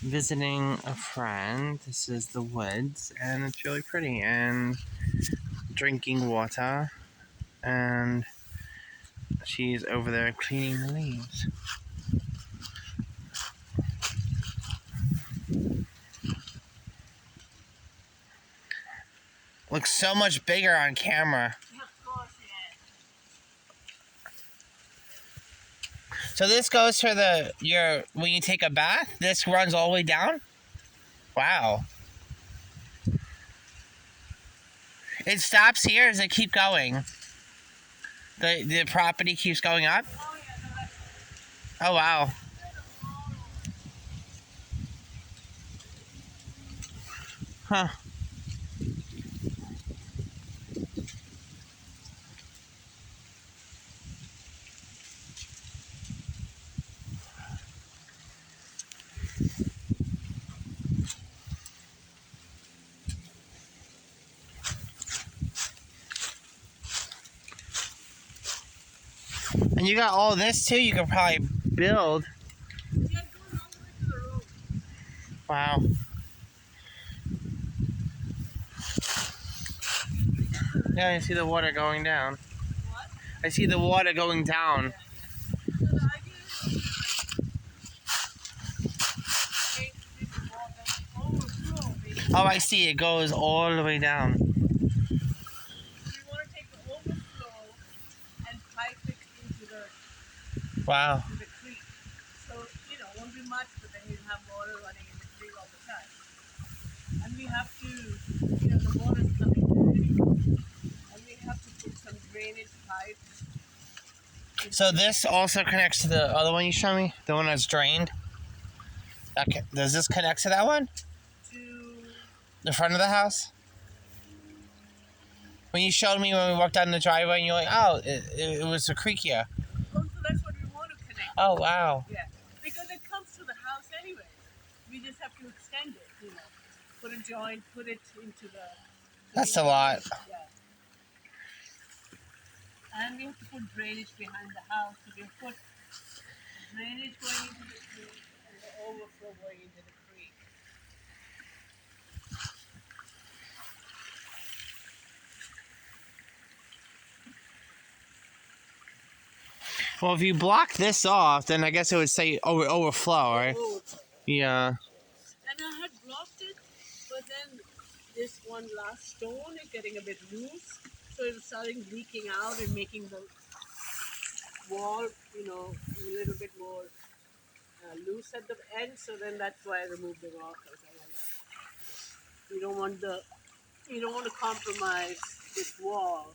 visiting a friend. This is the woods, and it's really pretty. And drinking water, and she's over there cleaning the leaves. Looks so much bigger on camera. Of course, yeah. So this goes for when you take a bath. This runs all the way down. Wow. It stops here. Does it keep going? The property keeps going up. Oh, yeah, no, that's Oh wow. Huh. And you got all this too. You could probably build. yeah, it goes all the way to the road. Wow. Yeah, I see the water going down. What? I see the water going down. So the idea is overflow, basically. Oh, I see. It goes all the way down. We want to take the overflow and pipe it into Wow. the creek. So, you know, it won't be much, but then you'll have water running in the creek all the time. And we have to, you know, the water's coming in, and we have to put some drainage pipes. So this also connects to the other one you showed me, the one that's drained. Does this connect to that one? To The front of the house? When you showed me when we walked down the driveway, and you're like, oh, it was a creek here. so that's what we want to connect. Oh wow. Yeah, because it comes to the house anyway. We just have to extend it, you know. Put a joint, put it into the. That's a lot. Yeah. And we have to put drainage behind the house. So we put drainage going into the creek and the overflow going into the creek. Well, if you block this off, then I guess it would say overflow, right? Overflow. Yeah. And I had blocked it, but then this one last stone is getting a bit loose. So it's starting leaking out and making the wall, you know, a little bit more loose at the end. So then that's why I removed the rock. I was like, you don't want to compromise this wall.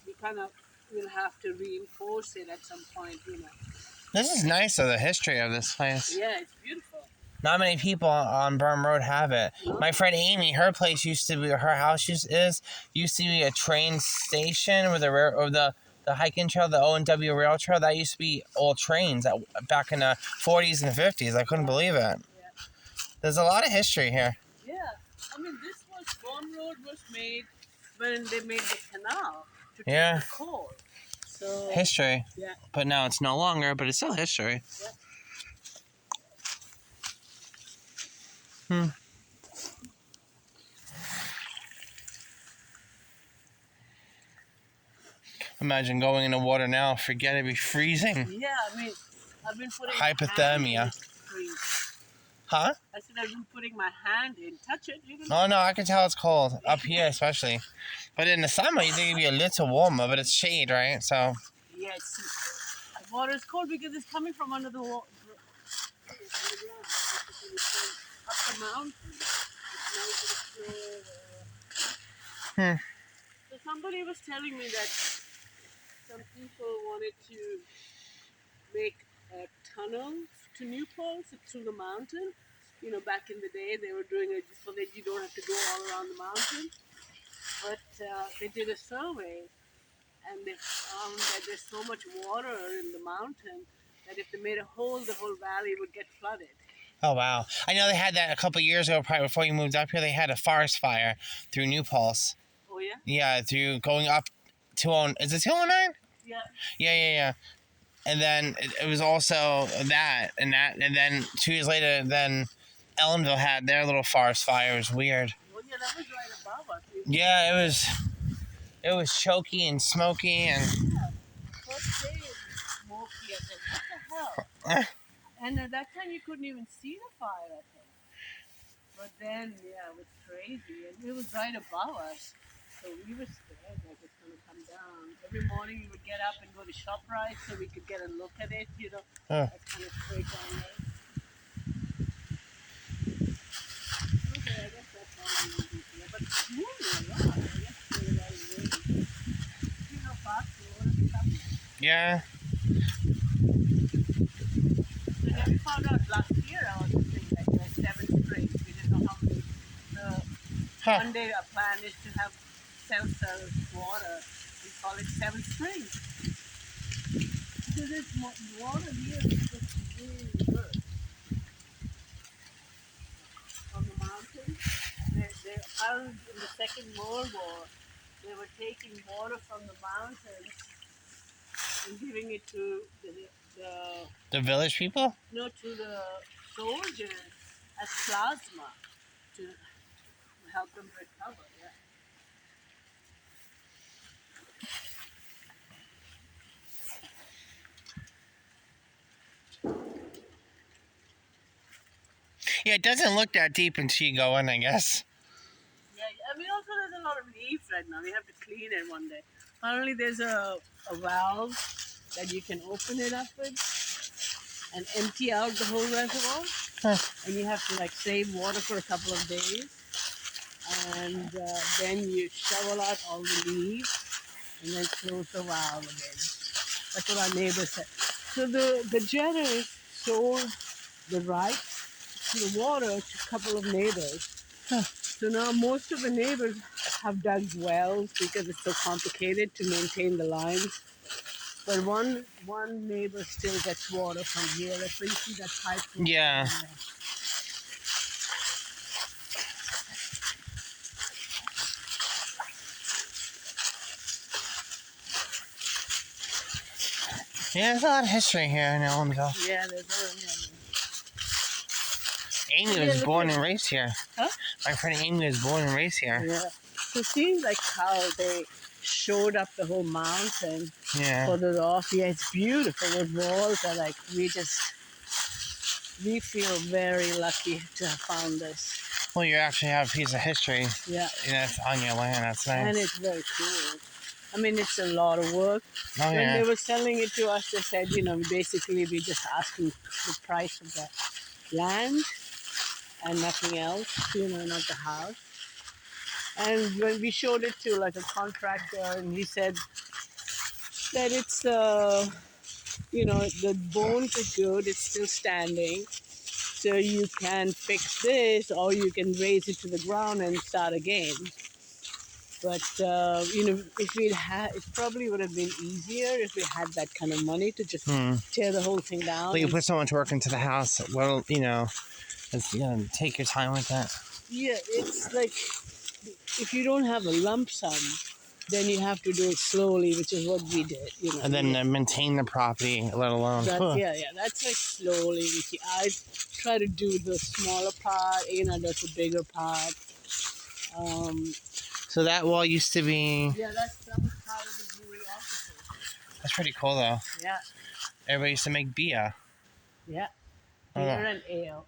You kind of will have to reinforce it at some point, you know. This is nice, though, the history of this place. Yeah, it's beautiful. Not many people on Burn Road have it. My friend Amy, her place used to be, her house used to be a train station with the hiking trail, the O&W rail trail. That used to be old trains back in the 40s and 50s. I couldn't believe it. Yeah. There's a lot of history here. Yeah, I mean, this Bond Road was made when they made the canal to take Yeah. the coal. So History. yeah, But now it's no longer, but it's still history. yeah. Imagine going in the water now. Forget it, be freezing. Yeah, I mean, I've been putting Hypothermia. My hand in to freeze. Huh? I said I've been putting my hand in. Touch it. You can Oh, no, I can tell it's cold. Up here, especially. But in the summer, you think it'd be a little warmer, but it's shade, right? So, Yeah, the water is cold because it's coming from under the water. Up the mountain. Hmm. So somebody was telling me that some people wanted to make a tunnel to New Paltz through the mountain. You know, back in the day, they were doing it so that you don't have to go all around the mountain. But they did a survey, and they found that there's so much water in the mountain that if they made a hole, the whole valley would get flooded. oh, wow. I know they had that a couple years ago, probably before you moved up here. They had a forest fire through New Paltz. Oh, yeah? Yeah, through going up is it 209? Yeah. Yeah. And then it was also that, and then 2 years later, then Ellenville had their little forest fire. It was weird. Well, yeah, that was right above us. Yeah, it was choky and smoky and Yeah. First day it was smoky. I said, what the hell? And at that time you couldn't even see the fire, I think. But then, yeah, it was crazy. And it was right above us. So we were scared like it's going to come down. Every morning we would get up and go to ShopRite so we could get a look at it, you know. That's kind of straight down there. Okay, I guess that's all I'm going to do here. But it's moving a lot. I guess it's really raining. See how fast the water is coming? yeah. So then we found out last year I was saying like there's 7 springs. We didn't know how many. One day our plan is to have self-service water. We call it 7 springs. So this water here is just really good. On the mountain, they apparently in the Second World War, they were taking water from the mountains and giving it to The village people? to the soldiers as plasma to help them recover. Yeah. Yeah, it doesn't look that deep until you go in, I guess. Yeah, I mean, also there's a lot of leaves right now. We have to clean it one day. Apparently, there's a valve that you can open it up with and empty out the whole reservoir. And you have to like save water for a couple of days. And then you shovel out all the leaves and then close the valve again. That's what our neighbor said. So the Jenners sold the rights to the water to a couple of neighbors. So now most of the neighbors have dug wells because it's so complicated to maintain the lines. But one neighbor still gets water from here. That's where you see that pipe. Yeah. Yeah, there's a lot of history here in Ellenville. Yeah, there's Amy was born and raised here. Huh? My friend Amy was born and raised here. Yeah. So it seems like how they showed up the whole mountain further off. Yeah, it's beautiful. Those walls are like, we feel very lucky to have found this. Well, you actually have a piece of history. Yeah. That's on your land. That's nice. And it's very cool. I mean, it's a lot of work. Oh, when yeah. they were selling it to us, they said, basically we just asking the price of the land and nothing else, not the house. And when we showed it to like a contractor, and he said that it's, the bones are good, it's still standing. So you can fix this or you can raise it to the ground and start again. But, if we'd had, it probably would have been easier if we had that kind of money to just tear the whole thing down. Well, you put so much work into the house. Well, take your time with that. Yeah, it's like if you don't have a lump sum, then you have to do it slowly, which is what we did. And then maintain the property, let alone. That's like slowly. I try to do the smaller part. Does the bigger part. So that wall used to be. Yeah, that was part of the brewery offices. That's pretty cool, though. Yeah. Everybody used to make beer. Yeah. Beer and ale.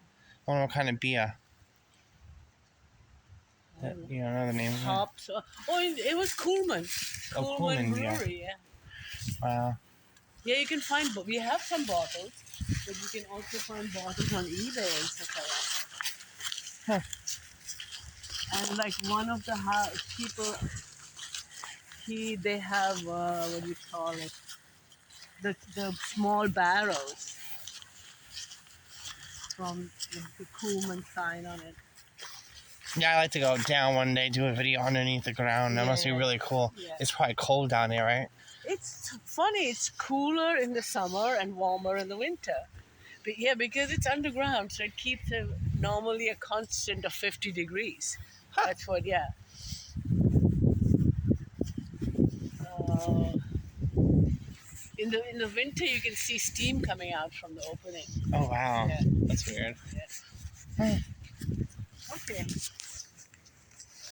I wonder what kind of beer. You don't know the name of it? Hops. It was Coolman. Coolman Brewery, yeah. Wow. Yeah, you can find, we have some bottles, but you can also find bottles on eBay and stuff like that. And like one of the people, they have, what do you call it? The small barrels from the Coolman sign on it. Yeah, I like to go down one day, do a video underneath the ground. That must be really cool. Yeah. It's probably cold down there, right? It's funny. It's cooler in the summer and warmer in the winter. But yeah, because it's underground, so it keeps normally a constant of 50 degrees. Huh. That's what, yeah. In the winter, you can see steam coming out from the opening. Oh, wow. Yeah. That's weird. Yeah. Okay.